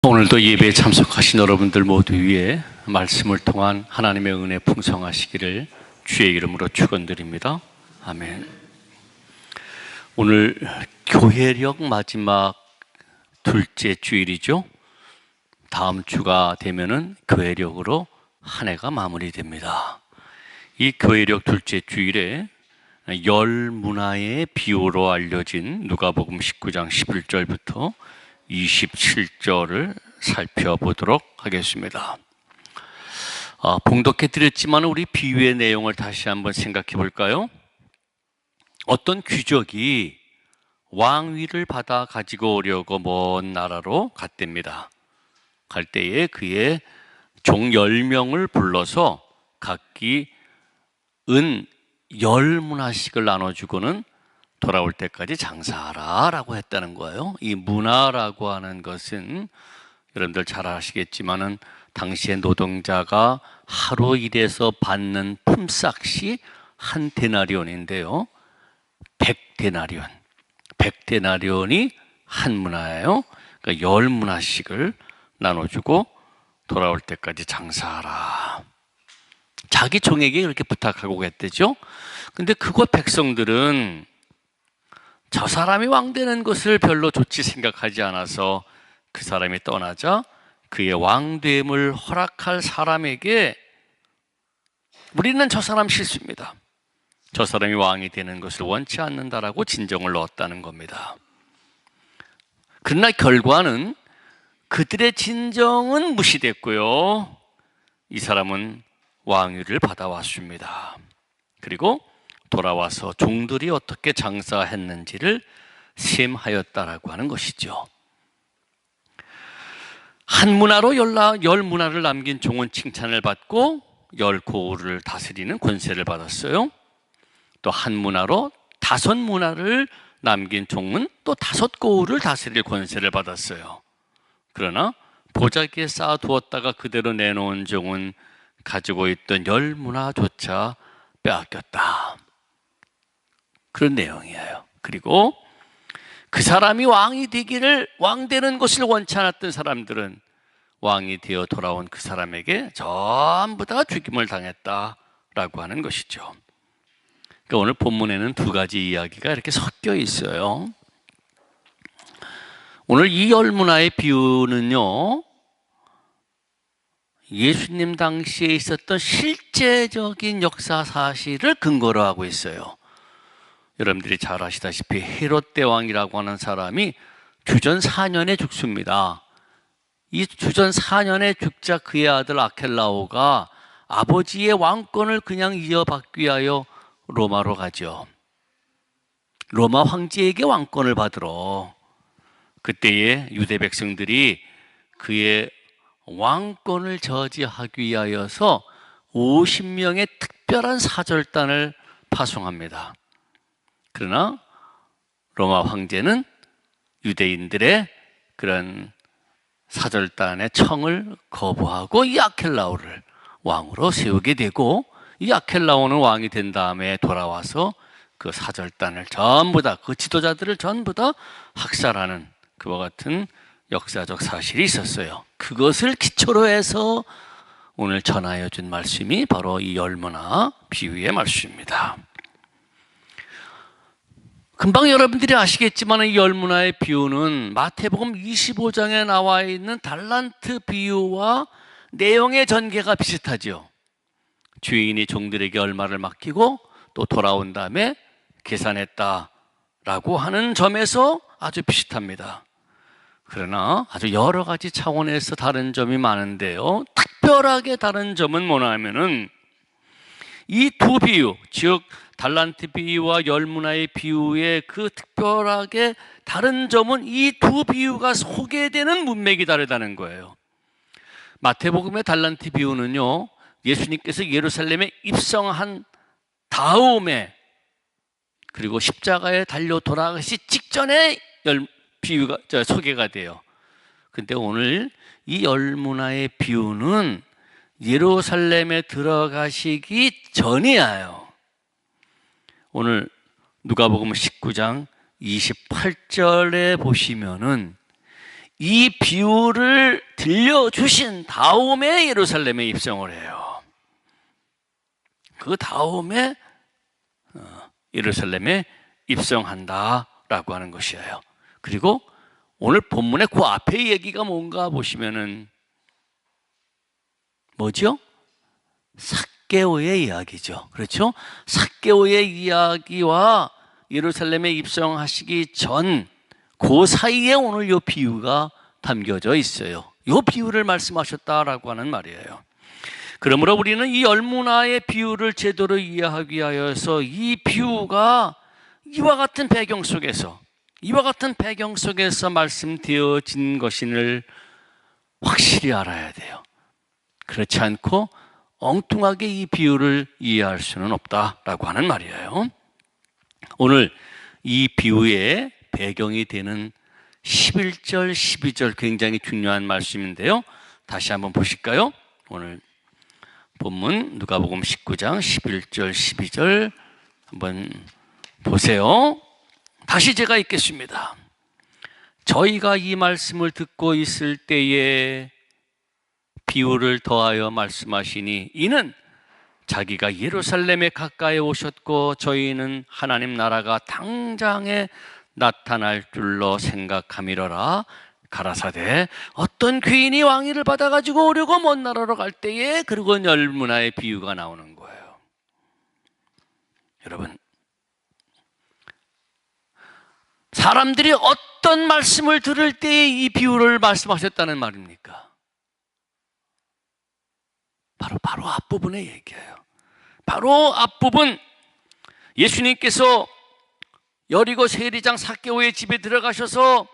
오늘도 예배에 참석하신 여러분들 모두 위에 말씀을 통한 하나님의 은혜 풍성하시기를 주의 이름으로 축원드립니다. 아멘. 오늘 교회력 마지막 둘째 주일이죠. 다음 주가 되면은 교회력으로 한 해가 마무리됩니다. 이 교회력 둘째 주일에 열 문화의 비유로 알려진 누가복음 19장 11절부터 27절을 살펴보도록 하겠습니다. 봉독해 드렸지만 우리 비유의 내용을 다시 한번 생각해 볼까요? 어떤 귀족이 왕위를 받아 가지고 오려고 먼 나라로 갔답니다. 갈 때에 그의 종 10명을 불러서 각기 은 10문화씩을 나눠주고는 돌아올 때까지 장사하라 라고 했다는 거예요. 이 문화라고 하는 것은 여러분들 잘 아시겠지만은 당시에 노동자가 하루 일해서 받는 품삯이 한 데나리온인데요. 100데나리온. 100데나리온이 한 문화예요. 그러니까 10문화씩을 나눠주고 돌아올 때까지 장사하라. 자기 종에게 그렇게 부탁하고 갔대죠. 근데 그곳 백성들은 저 사람이 왕 되는 것을 별로 좋지 생각하지 않아서 그 사람이 떠나자 그의 왕됨을 허락할 사람에게 우리는 저 사람 실수입니다. 저 사람이 왕이 되는 것을 원치 않는다라고 진정을 넣었다는 겁니다. 그러나 결과는 그들의 진정은 무시됐고요. 이 사람은 왕위를 받아왔습니다. 그리고 돌아와서 종들이 어떻게 장사했는지를 셈하였다라고 하는 것이죠. 한 문화로 열 문화를 남긴 종은 칭찬을 받고 10고을을 다스리는 권세를 받았어요. 또 한 문화로 5문화를 남긴 종은 또 5고을을 다스릴 권세를 받았어요. 그러나 보자기에 쌓아두었다가 그대로 내놓은 종은 가지고 있던 10문화조차 빼앗겼다. 그런 내용이에요. 그리고 그 사람이 왕이 되는 것을 원치 않았던 사람들은 왕이 되어 돌아온 그 사람에게 전부 다 죽임을 당했다라고 하는 것이죠. 그러니까 오늘 본문에는 두 가지 이야기가 이렇게 섞여 있어요. 오늘 이 10문화의 비유는요, 예수님 당시에 있었던 실제적인 역사 사실을 근거로 하고 있어요. 여러분들이 잘 아시다시피 헤롯 대왕이라고 하는 사람이 주전 4년에 죽습니다. 이 주전 4년에 죽자 그의 아들 아켈라오가 아버지의 왕권을 그냥 이어받기 위하여 로마로 가죠. 로마 황제에게 왕권을 받으러. 그때의 유대 백성들이 그의 왕권을 저지하기 위하여서 50명의 특별한 사절단을 파송합니다. 그러나 로마 황제는 유대인들의 그런 사절단의 청을 거부하고 이 아켈라오를 왕으로 세우게 되고, 이 아켈라오는 왕이 된 다음에 돌아와서 그 사절단을 전부 다, 그 지도자들을 전부 다 학살하는 그와 같은 역사적 사실이 있었어요. 그것을 기초로 해서 오늘 전하여 준 말씀이 바로 이 10문화 비유의 말씀입니다. 금방 여러분들이 아시겠지만 이 10문화의 비유는 마태복음 25장에 나와 있는 달란트 비유와 내용의 전개가 비슷하죠. 주인이 종들에게 얼마를 맡기고 또 돌아온 다음에 계산했다라고 하는 점에서 아주 비슷합니다. 그러나 아주 여러 가지 차원에서 다른 점이 많은데요, 특별하게 다른 점은 뭐냐면은 이 두 비유, 즉 달란트 비유와 10문화의 비유의 그 특별하게 다른 점은 이 두 비유가 소개되는 문맥이 다르다는 거예요. 마태복음의 달란트 비유는요, 예수님께서 예루살렘에 입성한 다음에 그리고 십자가에 달려 돌아가시 직전에 비유가 소개가 돼요. 근데 오늘 이 10문화의 비유는 예루살렘에 들어가시기 전이에요. 오늘 누가복음 19장 28절에 보시면은 이 비유를 들려주신 다음에 예루살렘에 입성을 해요. 그 다음에 예루살렘에 입성한다라고 하는 것이에요. 그리고 오늘 본문의 그 앞에 얘기가 뭔가 보시면은 뭐죠? 삭개오의 이야기죠. 그렇죠? 삭개오의 이야기와 예루살렘에 입성하시기 전 그 사이에 오늘 이 비유가 담겨져 있어요. 이 비유를 말씀하셨다라고 하는 말이에요. 그러므로 우리는 이 열문화의 비유를 제대로 이해하기 위하여서 이 비유가 이와 같은 배경 속에서 말씀되어진 것임을 확실히 알아야 돼요. 그렇지 않고 엉뚱하게 이 비유를 이해할 수는 없다라고 하는 말이에요. 오늘 이 비유의 배경이 되는 11절, 12절 굉장히 중요한 말씀인데요. 다시 한번 보실까요? 오늘 본문 누가복음 19장 11절, 12절 한번 보세요. 다시 제가 읽겠습니다. 저희가 이 말씀을 듣고 있을 때에 비유를 더하여 말씀하시니 이는 자기가 예루살렘에 가까이 오셨고 저희는 하나님 나라가 당장에 나타날 줄로 생각함이러라. 가라사대 어떤 귀인이 왕위를 받아가지고 오려고 먼 나라로 갈 때에 그리고 열문화의 비유가 나오는 거예요. 여러분, 사람들이 어떤 말씀을 들을 때에 이 비유를 말씀하셨다는 말입니까? 바로 앞부분의 얘기예요. 바로 앞부분, 예수님께서 여리고 세리장 삭개오의 집에 들어가셔서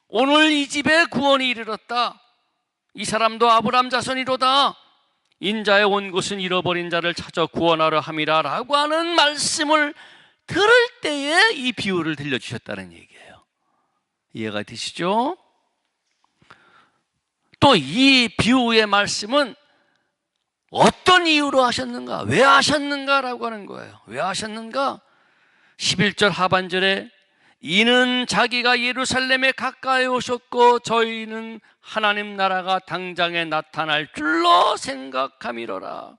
오늘 이 집에 구원이 이르렀다. 이 사람도 아브라함 자손이로다. 인자의 온 곳은 잃어버린 자를 찾아 구원하려 함이라 라고 하는 말씀을 들을 때에 이 비유를 들려주셨다는 얘기예요. 이해가 되시죠? 또 이 비유의 말씀은 어떤 이유로 하셨는가? 왜 하셨는가라고 하는 거예요. 왜 하셨는가? 11절 하반절에 이는 자기가 예루살렘에 가까이 오셨고 저희는 하나님 나라가 당장에 나타날 줄로 생각함이로라.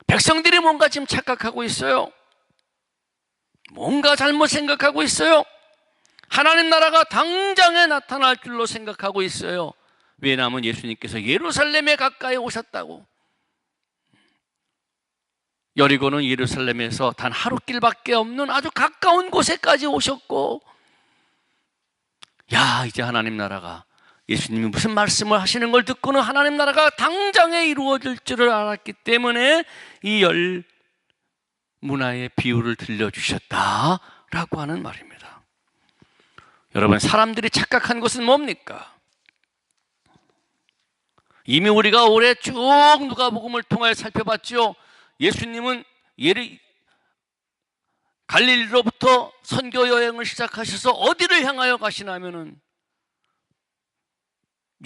백성들이 뭔가 지금 착각하고 있어요. 뭔가 잘못 생각하고 있어요. 하나님 나라가 당장에 나타날 줄로 생각하고 있어요. 왜냐하면 예수님께서 예루살렘에 가까이 오셨다고. 여리고는 예루살렘에서 단 하루길밖에 없는 아주 가까운 곳에까지 오셨고, 야, 이제 하나님 나라가, 예수님이 무슨 말씀을 하시는 걸 듣고는 하나님 나라가 당장에 이루어질 줄을 알았기 때문에 이 열문화의 비유를 들려주셨다라고 하는 말입니다. 여러분, 사람들이 착각한 것은 뭡니까? 이미 우리가 올해 쭉 누가복음을 통하여 살펴봤죠. 예수님은 갈릴리로부터 선교 여행을 시작하셔서 어디를 향하여 가시냐면은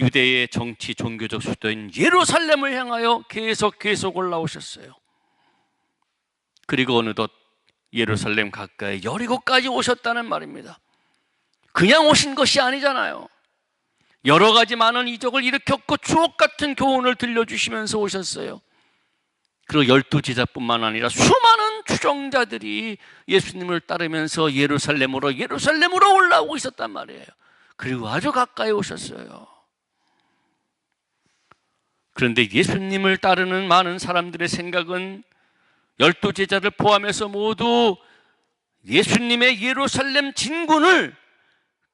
유대의 정치 종교적 수도인 예루살렘을 향하여 계속 올라오셨어요. 그리고 어느덧 예루살렘 가까이 여리고까지 오셨다는 말입니다. 그냥 오신 것이 아니잖아요. 여러 가지 많은 이적을 일으켰고 주옥 같은 교훈을 들려주시면서 오셨어요. 그리고 12제자뿐만 아니라 수많은 추종자들이 예수님을 따르면서 예루살렘으로 올라오고 있었단 말이에요. 그리고 아주 가까이 오셨어요. 그런데 예수님을 따르는 많은 사람들의 생각은 12제자를 포함해서 모두 예수님의 예루살렘 진군을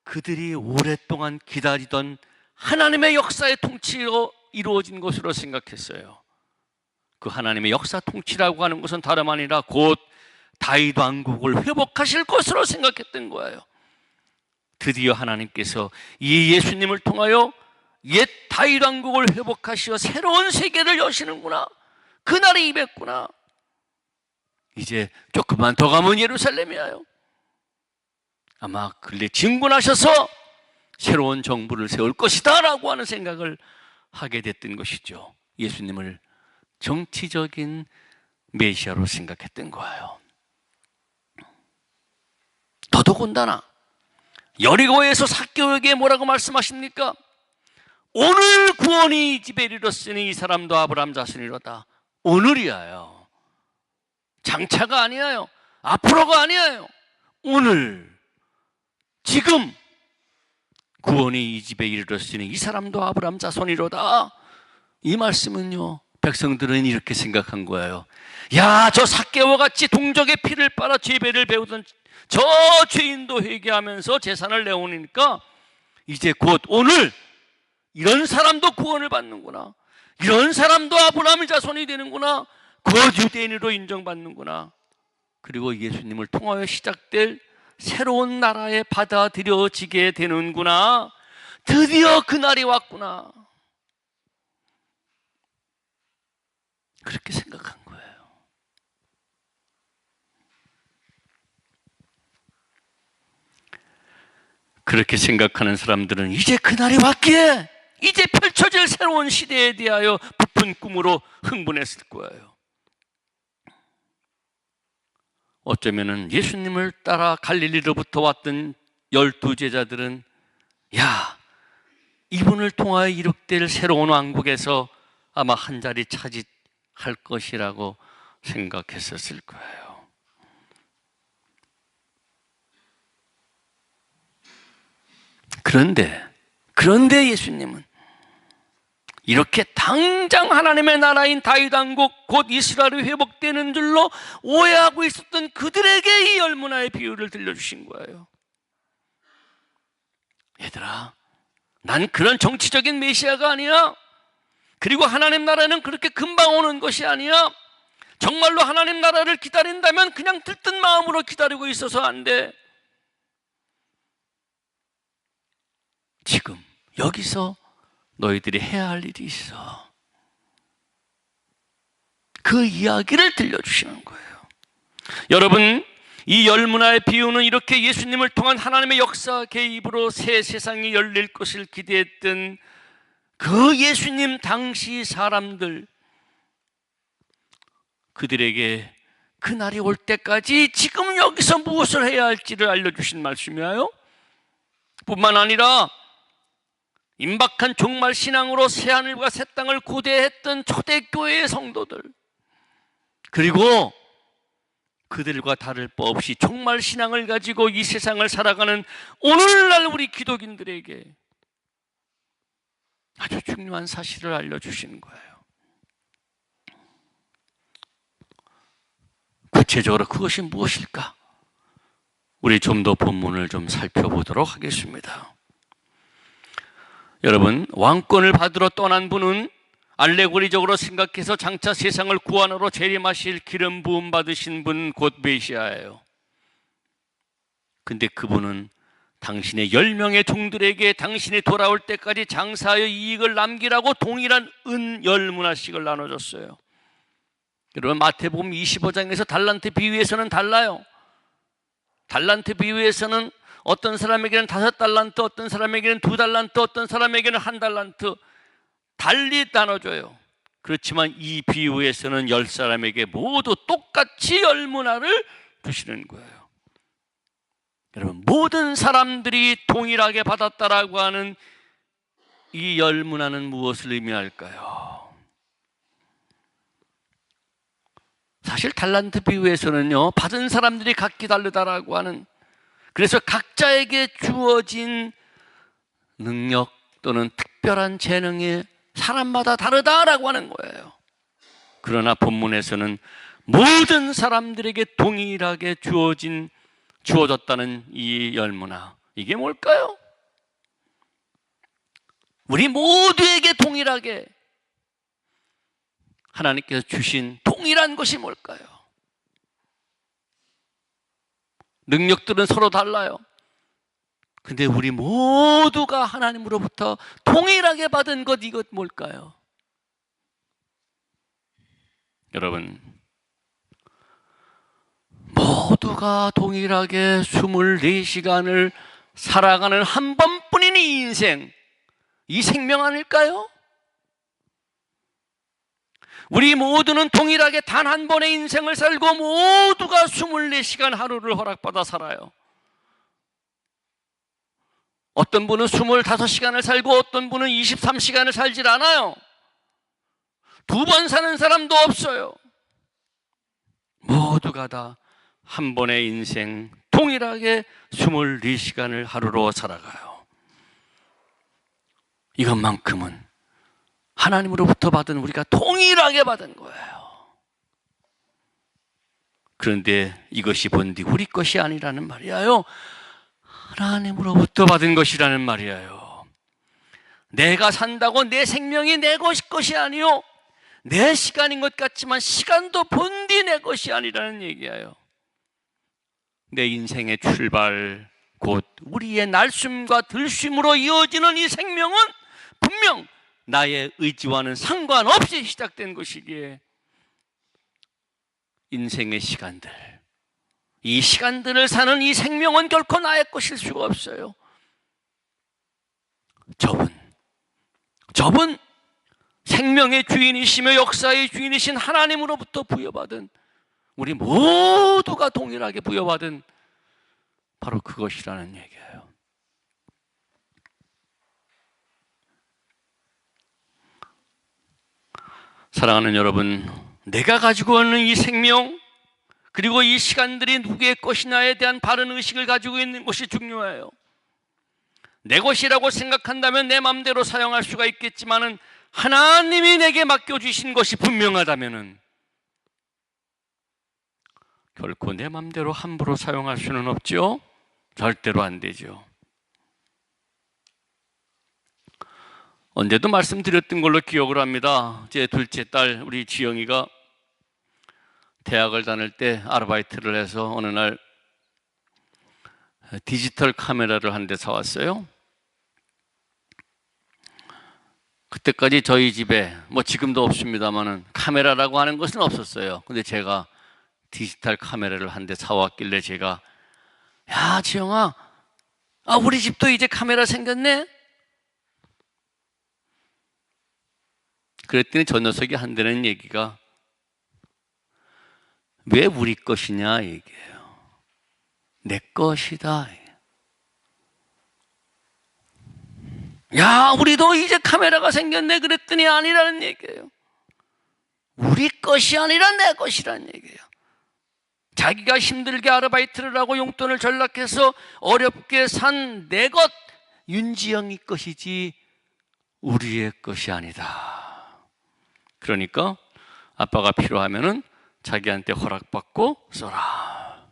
그들이 오랫동안 기다리던 하나님의 역사의 통치로 이루어진 것으로 생각했어요. 그 하나님의 역사 통치라고 하는 것은 다름 아니라 곧 다윗 왕국을 회복하실 것으로 생각했던 거예요. 드디어 하나님께서 이 예수님을 통하여 옛 다윗 왕국을 회복하시어 새로운 세계를 여시는구나. 그날이 임했구나. 이제 조금만 더 가면 예루살렘이에요. 아마 근래 진군하셔서 새로운 정부를 세울 것이다 라고 하는 생각을 하게 됐던 것이죠. 예수님을 정치적인 메시아로 생각했던 거예요. 더더군다나 여리고에서 삭개오에게 뭐라고 말씀하십니까? 오늘 구원이 이 집에 이르렀으니 이 사람도 아브라함 자손이로다. 오늘이야요. 장차가 아니에요. 앞으로가 아니에요. 오늘, 지금 구원이 이 집에 이르렀으니 이 사람도 아브라함 자손이로다. 이 말씀은요, 백성들은 이렇게 생각한 거예요. 야, 저 삭개오와 같이 동족의 피를 빨아 죄배를 배우던 저 죄인도 회개하면서 재산을 내오니까 이제 곧 오늘 이런 사람도 구원을 받는구나, 이런 사람도 아브라함의 자손이 되는구나, 곧 유대인으로 인정받는구나, 그리고 예수님을 통하여 시작될 새로운 나라에 받아들여지게 되는구나, 드디어 그날이 왔구나, 그렇게 생각한 거예요. 그렇게 생각하는 사람들은 이제 그날이 왔기에 이제 펼쳐질 새로운 시대에 대하여 부푼 꿈으로 흥분했을 거예요. 어쩌면은 예수님을 따라 갈릴리로부터 왔던 12제자들은 야, 이분을 통하여 이룩될 새로운 왕국에서 아마 한 자리 차지할 것이라고 생각했었을 거예요. 그런데 예수님은 이렇게 당장 하나님의 나라인 다윗 왕국 곧 이스라엘이 회복되는 줄로 오해하고 있었던 그들에게 이 열문화의 비유를 들려주신 거예요. 얘들아, 난 그런 정치적인 메시아가 아니야. 그리고 하나님 나라는 그렇게 금방 오는 것이 아니야. 정말로 하나님 나라를 기다린다면 그냥 들뜬 마음으로 기다리고 있어서 안 돼. 지금 여기서 너희들이 해야 할 일이 있어. 그 이야기를 들려주시는 거예요. 여러분, 이 열문화의 비유는 이렇게 예수님을 통한 하나님의 역사 개입으로 새 세상이 열릴 것을 기대했던 그 예수님 당시 사람들, 그들에게 그날이 올 때까지 지금 여기서 무엇을 해야 할지를 알려주신 말씀이에요. 뿐만 아니라 임박한 종말 신앙으로 새하늘과 새 땅을 고대했던 초대교회의 성도들, 그리고 그들과 다를 바 없이 종말 신앙을 가지고 이 세상을 살아가는 오늘날 우리 기독인들에게 아주 중요한 사실을 알려주시는 거예요. 구체적으로 그것이 무엇일까? 우리 좀 더 본문을 좀 살펴보도록 하겠습니다. 여러분, 왕권을 받으러 떠난 분은 알레고리적으로 생각해서 장차 세상을 구원하러 재림하실 기름 부음 받으신 분, 곧 메시아예요. 근데 그분은 당신의 10명의 종들에게 당신이 돌아올 때까지 장사하여 이익을 남기라고 동일한 은 10문화씩을 나눠줬어요. 여러분, 마태복음 25장에서 달란트 비유에서는 달라요. 달란트 비유에서는 어떤 사람에게는 5달란트, 어떤 사람에게는 2달란트, 어떤 사람에게는 1달란트 달리 나눠줘요. 그렇지만 이 비유에서는 10사람에게 모두 똑같이 10문화를 주시는 거예요. 여러분, 모든 사람들이 동일하게 받았다라고 하는 이 10문화는 무엇을 의미할까요? 사실 달란트 비유에서는요, 받은 사람들이 각기 다르다라고 하는, 그래서 각자에게 주어진 능력 또는 특별한 재능이 사람마다 다르다라고 하는 거예요. 그러나 본문에서는 모든 사람들에게 동일하게 주어졌다는 이 열문화, 이게 뭘까요? 우리 모두에게 동일하게 하나님께서 주신 동일한 것이 뭘까요? 능력들은 서로 달라요. 근데 우리 모두가 하나님으로부터 동일하게 받은 것, 이것 뭘까요? 여러분, 모두가 동일하게 24시간을 살아가는 한 번뿐인 이 인생, 이 생명 아닐까요? 우리 모두는 동일하게 단 한 번의 인생을 살고 모두가 24시간 하루를 허락받아 살아요. 어떤 분은 25시간을 살고 어떤 분은 23시간을 살질 않아요. 2번 사는 사람도 없어요. 모두가 다 한 번의 인생 동일하게 24시간을 하루로 살아가요. 이것만큼은 하나님으로부터 받은 우리가 동일하게 받은 거예요. 그런데 이것이 본디 우리 것이 아니라는 말이에요. 하나님으로부터 받은 것이라는 말이에요. 내가 산다고 내 생명이 내 것이 아니요, 내 시간인 것 같지만 시간도 본디 내 것이 아니라는 얘기예요. 내 인생의 출발, 곧 우리의 날숨과 들숨으로 이어지는 이 생명은 분명 나의 의지와는 상관없이 시작된 것이기에 인생의 시간들, 이 시간들을 사는 이 생명은 결코 나의 것일 수가 없어요. 저분 생명의 주인이시며 역사의 주인이신 하나님으로부터 부여받은, 우리 모두가 동일하게 부여받은 바로 그것이라는 얘기예요. 사랑하는 여러분, 내가 가지고 있는 이 생명, 그리고 이 시간들이 누구의 것이냐에 대한 바른 의식을 가지고 있는 것이 중요해요. 내 것이라고 생각한다면 내 마음대로 사용할 수가 있겠지만은 하나님이 내게 맡겨주신 것이 분명하다면은 결코 내 마음대로 함부로 사용할 수는 없죠. 절대로 안 되죠. 언제도 말씀드렸던 걸로 기억을 합니다. 제 둘째 딸 우리 지영이가 대학을 다닐 때 아르바이트를 해서 어느 날 디지털 카메라를 한 대 사왔어요. 그때까지 저희 집에 뭐 지금도 없습니다만은 카메라라고 하는 것은 없었어요. 근데 제가 디지털 카메라를 한 대 사왔길래 제가, 야 지영아, 우리 집도 이제 카메라 생겼네? 그랬더니 저 녀석이 한다는 얘기가, 왜 우리 것이냐 얘기해요. 내 것이다. 야 우리도 이제 카메라가 생겼네 그랬더니 아니라는 얘기예요. 우리 것이 아니라 내 것이라는 얘기예요. 자기가 힘들게 아르바이트를 하고 용돈을 전락해서 어렵게 산 내 것, 윤지영이 것이지 우리의 것이 아니다. 그러니까 아빠가 필요하면은 자기한테 허락받고 써라.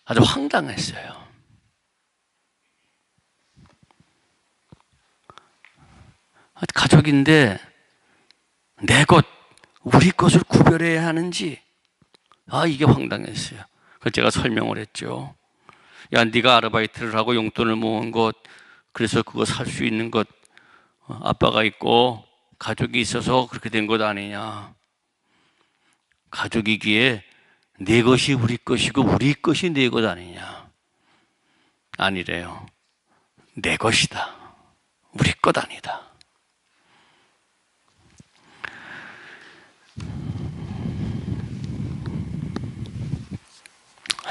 아주 황당했어요. 가족인데 내 것, 우리 것을 구별해야 하는지, 이게 황당했어요. 그래서 제가 설명을 했죠. 야, 네가 아르바이트를 하고 용돈을 모은 것, 그래서 그거 살 수 있는 것, 아빠가 있고 가족이 있어서 그렇게 된 것 아니냐. 가족이기에 내 것이 우리 것이고 우리 것이 내 것 아니냐. 아니래요. 내 것이다. 우리 것 아니다.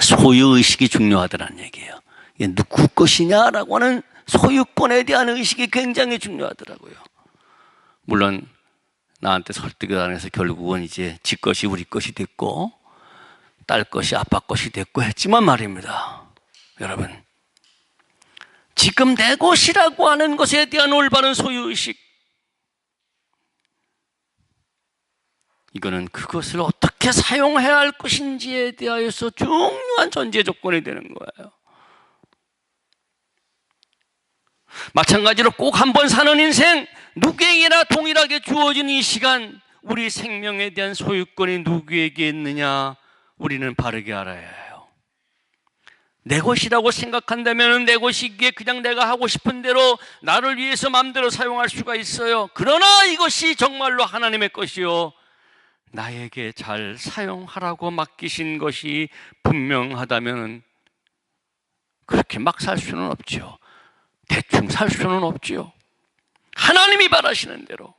소유의식이 중요하다는 얘기예요. 이게 누구 것이냐라고 하는 소유권에 대한 의식이 굉장히 중요하더라고요. 물론 나한테 설득을 당해서 결국은 이제 지 것이 우리 것이 됐고 딸 것이 아빠 것이 됐고 했지만 말입니다. 여러분, 지금 내 것이라고 하는 것에 대한 올바른 소유의식, 이거는 그것을 어떻게 사용해야 할 것인지에 대하여서 중요한 전제 조건이 되는 거예요. 마찬가지로 꼭 한 번 사는 인생, 누구에게나 동일하게 주어진 이 시간, 우리 생명에 대한 소유권이 누구에게 있느냐, 우리는 바르게 알아야 해요. 내 것이라고 생각한다면 내 것이기에 그냥 내가 하고 싶은 대로 나를 위해서 마음대로 사용할 수가 있어요. 그러나 이것이 정말로 하나님의 것이요, 나에게 잘 사용하라고 맡기신 것이 분명하다면 그렇게 막 살 수는 없죠. 대충 살 수는 없죠. 하나님이 바라시는 대로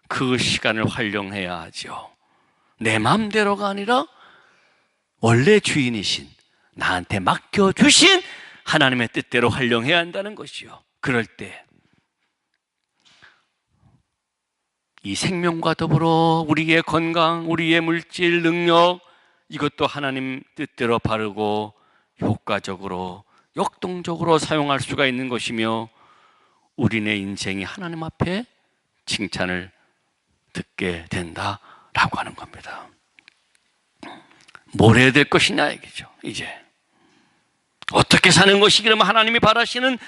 그 시간을 활용해야 하죠. 내 마음대로가 아니라 원래 주인이신, 나한테 맡겨주신 하나님의 뜻대로 활용해야 한다는 것이요. 그럴 때 이 생명과 더불어 우리의 건강, 우리의 물질, 능력, 이것도 하나님 뜻대로 바르고 효과적으로, 역동적으로 사용할 수가 있는 것이며, 우리네 인생이 하나님 앞에 칭찬을 듣게 된다라고 하는 겁니다. 뭘 해야 될 것이냐 얘기죠. 이제 어떻게 사는 것이 그러면 하나님이 바라시는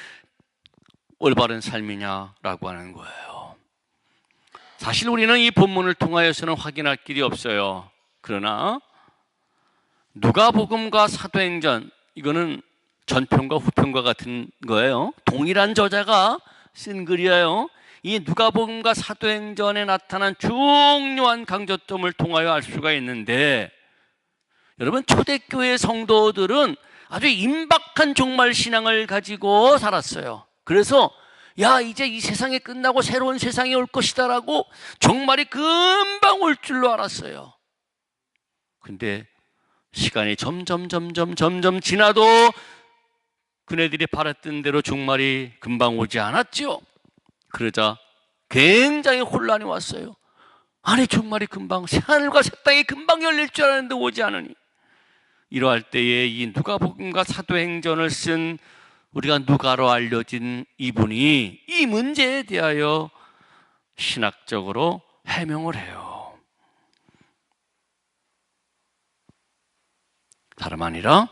올바른 삶이냐라고 하는 거예요. 사실 우리는 이 본문을 통하여서는 확인할 길이 없어요. 그러나 누가복음과 사도행전, 이거는 전편과 후편과 같은 거예요. 동일한 저자가 쓴 글이에요. 이 누가복음과 사도행전에 나타난 중요한 강조점을 통하여 알 수가 있는데, 여러분, 초대교회 성도들은 아주 임박한 종말 신앙을 가지고 살았어요. 그래서 야, 이제 이 세상이 끝나고 새로운 세상이 올 것이다라고 종말이 금방 올 줄로 알았어요. 근데 시간이 점점 지나도 그네들이 바랐던 대로 종말이 금방 오지 않았죠. 그러자 굉장히 혼란이 왔어요. 아니, 종말이 금방, 새하늘과 새 땅이 금방 열릴 줄 알았는데 오지 않으니. 이러할 때에 이 누가복음과 사도행전을 쓴, 우리가 누가로 알려진 이분이 이 문제에 대하여 신학적으로 해명을 해요. 다름 아니라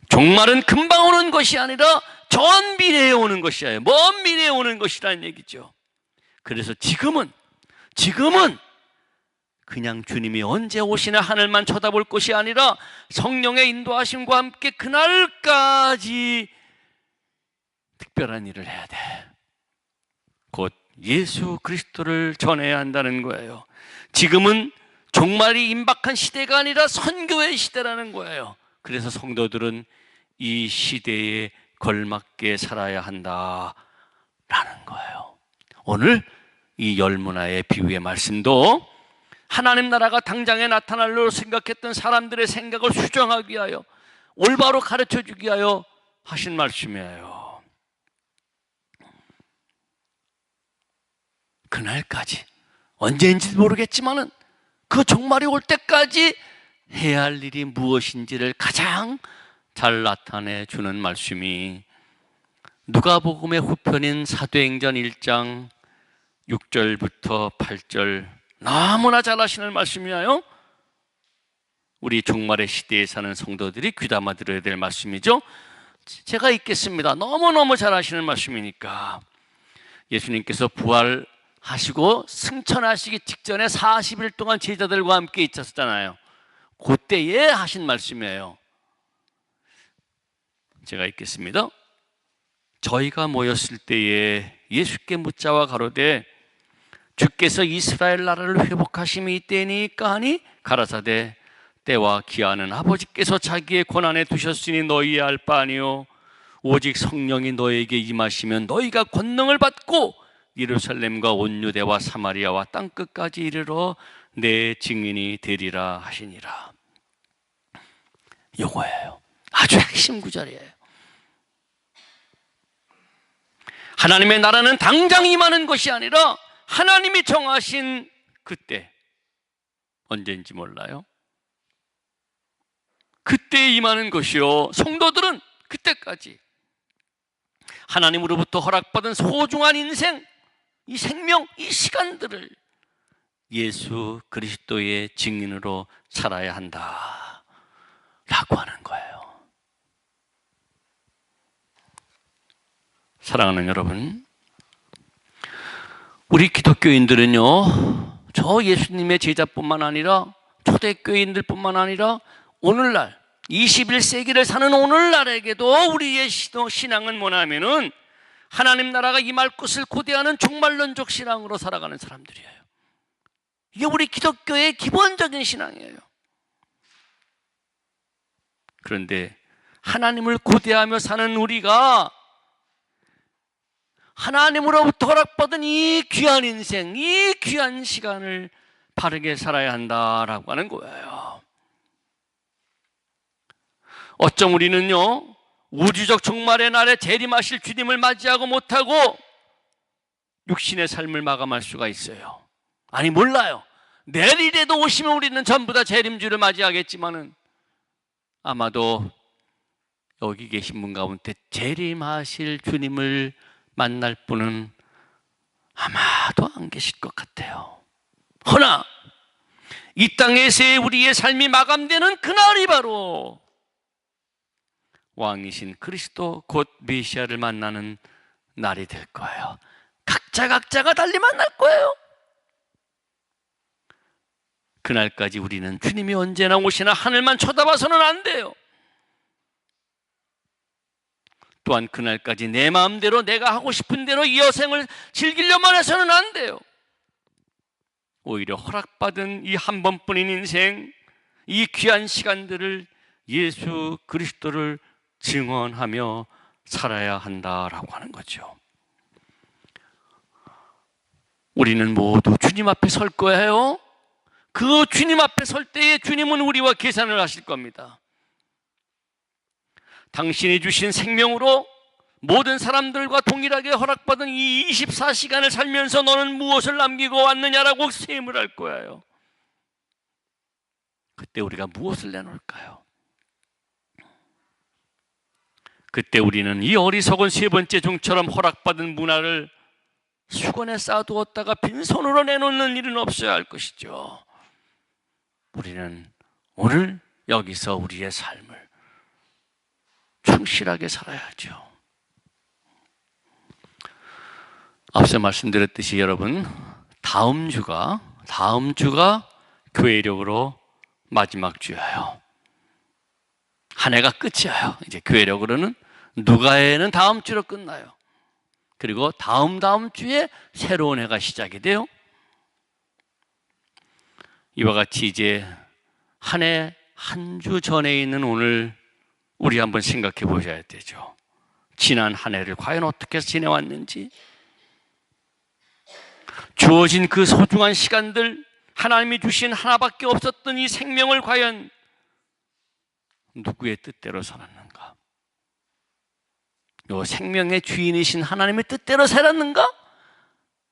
종말은 금방 오는 것이 아니라 전 미래에 오는 것이에요. 먼 미래에 오는 것이라는 얘기죠. 그래서 지금은 그냥 주님이 언제 오시나 하늘만 쳐다볼 것이 아니라 성령의 인도하심과 함께 그날까지 특별한 일을 해야 돼. 곧 예수 그리스도를 전해야 한다는 거예요. 지금은 종말이 임박한 시대가 아니라 선교의 시대라는 거예요. 그래서 성도들은 이 시대에 걸맞게 살아야 한다라는 거예요. 오늘 이 열문화의 비유의 말씀도 하나님 나라가 당장에 나타날로 생각했던 사람들의 생각을 수정하기 위하여, 올바로 가르쳐주기 위하여 하신 말씀이에요. 그날까지, 언제인지 모르겠지만은 그 종말이 올 때까지 해야 할 일이 무엇인지를 가장 잘 나타내 주는 말씀이 누가복음의 후편인 사도행전 1장 6절부터 8절, 너무나 잘 아시는 말씀이에요. 우리 종말의 시대에 사는 성도들이 귀담아 들어야 될 말씀이죠. 제가 읽겠습니다. 너무너무 잘 아시는 말씀이니까. 예수님께서 부활하시고 승천하시기 직전에 40일 동안 제자들과 함께 있었잖아요. 그때에 하신 말씀이에요. 제가 읽겠습니다. 저희가 모였을 때에 예수께 묻자와 가로되 주께서 이스라엘 나라를 회복하심이 이때니까 하니 가라사대 때와 기한은 아버지께서 자기의 권한에 두셨으니 너희의 알 바 아니요 오직 성령이 너희에게 임하시면 너희가 권능을 받고 예루살렘과 온 유대와 사마리아와 땅끝까지 이르러 내 증인이 되리라 하시니라. 요거예요. 아주 핵심 구절이에요. 하나님의 나라는 당장 임하는 것이 아니라 하나님이 정하신 그때, 언제인지 몰라요. 그때 임하는 것이요, 성도들은 그때까지 하나님으로부터 허락받은 소중한 인생, 이 생명, 이 시간들을 예수 그리스도의 증인으로 살아야 한다 라고 하는 거예요. 사랑하는 여러분, 우리 기독교인들은요, 저 예수님의 제자뿐만 아니라 초대교인들 뿐만 아니라 오늘날 21세기를 사는 오늘날에게도 우리의 신앙은 뭐냐면은 하나님 나라가 임할 것을 고대하는 종말론적 신앙으로 살아가는 사람들이에요. 이게 우리 기독교의 기본적인 신앙이에요. 그런데 하나님을 고대하며 사는 우리가 하나님으로부터 허락받은 이 귀한 인생, 이 귀한 시간을 바르게 살아야 한다라고 하는 거예요. 어쩜 우리는요, 우주적 종말의 날에 재림하실 주님을 맞이하고 못하고 육신의 삶을 마감할 수가 있어요. 아니 몰라요. 내일이라도 오시면 우리는 전부 다 재림주를 맞이하겠지만은 아마도 여기 계신 분 가운데 재림하실 주님을 만날 분은 아마도 안 계실 것 같아요. 허나 이 땅에서의 우리의 삶이 마감되는 그날이 바로 왕이신 그리스도 곧 메시아를 만나는 날이 될 거예요. 각자가 달리 만날 거예요. 그날까지 우리는 주님이 언제나 오시나 하늘만 쳐다봐서는 안 돼요. 또한 그날까지 내 마음대로 내가 하고 싶은 대로 이 여생을 즐기려만 해서는 안 돼요. 오히려 허락받은 이 한 번뿐인 인생, 이 귀한 시간들을 예수 그리스도를 증언하며 살아야 한다라고 하는 거죠. 우리는 모두 주님 앞에 설 거예요. 그 주님 앞에 설 때에 주님은 우리와 계산을 하실 겁니다. 당신이 주신 생명으로 모든 사람들과 동일하게 허락받은 이 24시간을 살면서 너는 무엇을 남기고 왔느냐라고 세임을 할 거예요. 그때 우리가 무엇을 내놓을까요? 그때 우리는 이 어리석은 세 번째 종처럼 허락받은 문화를 수건에 쌓아두었다가 빈손으로 내놓는 일은 없어야 할 것이죠. 우리는 오늘 여기서 우리의 삶을 충실하게 살아야죠. 앞서 말씀드렸듯이 여러분, 다음 주가 교회력으로 마지막 주예요. 한 해가 끝이에요. 이제 교회력으로는 누가해는 다음 주로 끝나요. 그리고 다음 주에 새로운 해가 시작이 돼요. 이와 같이 이제 한 해 한 주 전에 있는 오늘 우리 한번 생각해 보셔야 되죠. 지난 한 해를 과연 어떻게 지내왔는지, 주어진 그 소중한 시간들, 하나님이 주신 하나밖에 없었던 이 생명을 과연 누구의 뜻대로 살았는가? 요 생명의 주인이신 하나님의 뜻대로 살았는가?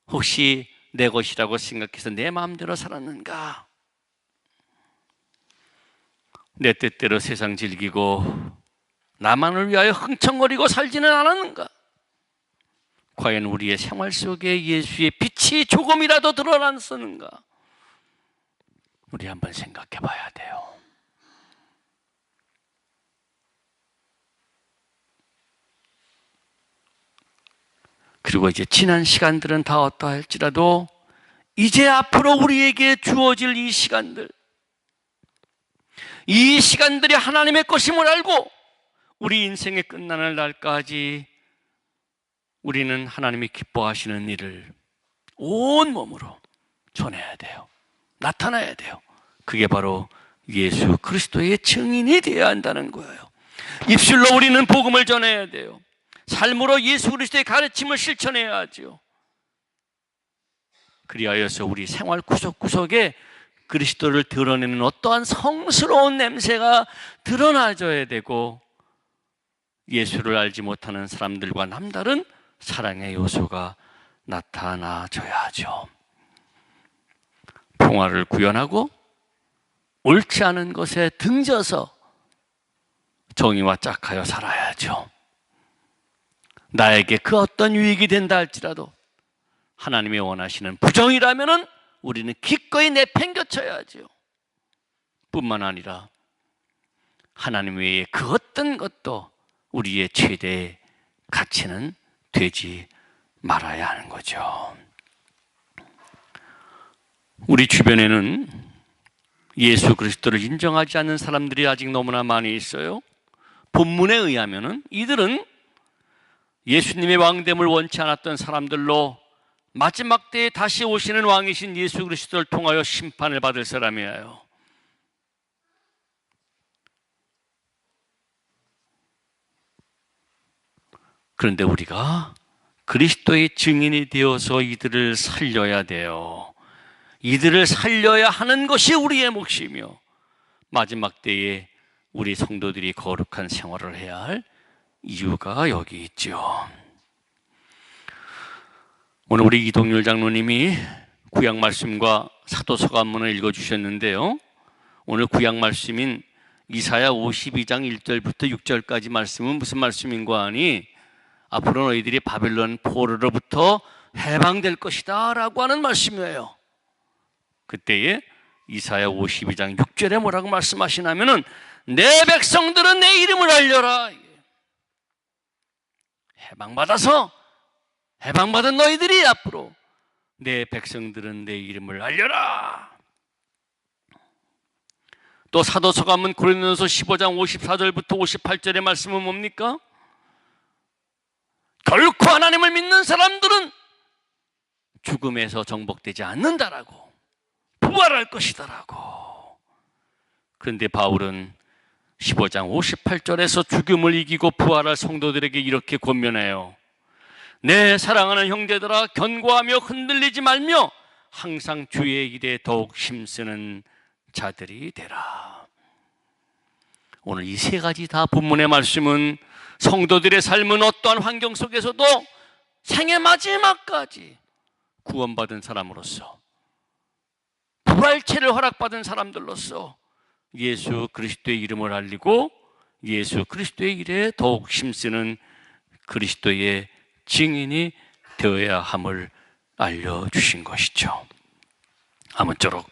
혹시 내 것이라고 생각해서 내 마음대로 살았는가? 내 뜻대로 세상 즐기고 나만을 위하여 흥청거리고 살지는 않았는가? 과연 우리의 생활 속에 예수의 빛이 조금이라도 드러났었는가? 우리 한번 생각해 봐야 돼요. 그리고 이제 지난 시간들은 다 어떠할지라도 이제 앞으로 우리에게 주어질 이 시간들, 이 시간들이 하나님의 것임을 알고 우리 인생의 끝나는 날까지 우리는 하나님이 기뻐하시는 일을 온몸으로 전해야 돼요. 나타나야 돼요. 그게 바로 예수 그리스도의 증인이 되어야 한다는 거예요. 입술로 우리는 복음을 전해야 돼요. 삶으로 예수 그리스도의 가르침을 실천해야 하죠. 그리하여서 우리 생활 구석구석에 그리스도를 드러내는 어떠한 성스러운 냄새가 드러나줘야 되고, 예수를 알지 못하는 사람들과 남다른 사랑의 요소가 나타나줘야 하죠. 평화를 구현하고 옳지 않은 것에 등져서 정의와 짝하여 살아야죠. 나에게 그 어떤 유익이 된다 할지라도 하나님이 원하시는 부정이라면은 우리는 기꺼이 내팽겨쳐야죠. 뿐만 아니라 하나님 외에 그 어떤 것도 우리의 최대의 가치는 되지 말아야 하는 거죠. 우리 주변에는 예수 그리스도를 인정하지 않는 사람들이 아직 너무나 많이 있어요. 본문에 의하면은 이들은 예수님의 왕됨을 원치 않았던 사람들로 마지막 때에 다시 오시는 왕이신 예수 그리스도를 통하여 심판을 받을 사람이에요. 그런데 우리가 그리스도의 증인이 되어서 이들을 살려야 돼요. 이들을 살려야 하는 것이 우리의 몫이며 마지막 때에 우리 성도들이 거룩한 생활을 해야 할 이유가 여기 있죠. 오늘 우리 이동률 장로님이 구약 말씀과 사도서관문을 읽어주셨는데요. 오늘 구약 말씀인 이사야 52장 1절부터 6절까지 말씀은 무슨 말씀인가 하니 앞으로 너희들이 바벨론 포로로부터 해방될 것이다 라고 하는 말씀이에요. 그때에 이사야 52장 6절에 뭐라고 말씀하시냐면은 내 백성들은 내 이름을 알려라. 해방받은 너희들이 앞으로 내 백성들은 내 이름을 알려라. 또 사도서관문 고린도전서 15장 54절부터 58절의 말씀은 뭡니까? 결코 하나님을 믿는 사람들은 죽음에서 정복되지 않는다라고, 부활할 것이다라고. 그런데 바울은 15장 58절에서 죽음을 이기고 부활할 성도들에게 이렇게 권면해요. 내 사랑하는 형제들아, 견고하며 흔들리지 말며 항상 주의 일에 더욱 힘쓰는 자들이 되라. 오늘 이 세 가지 다 본문의 말씀은 성도들의 삶은 어떠한 환경 속에서도 생애 마지막까지 구원받은 사람으로서, 부활체를 허락받은 사람들로서 예수 그리스도의 이름을 알리고 예수 그리스도의 일에 더욱 힘쓰는 그리스도의 증인이 되어야 함을 알려주신 것이죠. 아무쪼록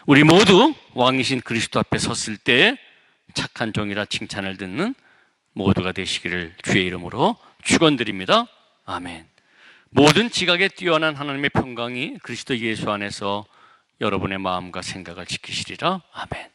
우리 모두 왕이신 그리스도 앞에 섰을 때 착한 종이라 칭찬을 듣는 모두가 되시기를 주의 이름으로 축원드립니다. 아멘. 모든 지각에 뛰어난 하나님의 평강이 그리스도 예수 안에서 여러분의 마음과 생각을 지키시리라. 아멘.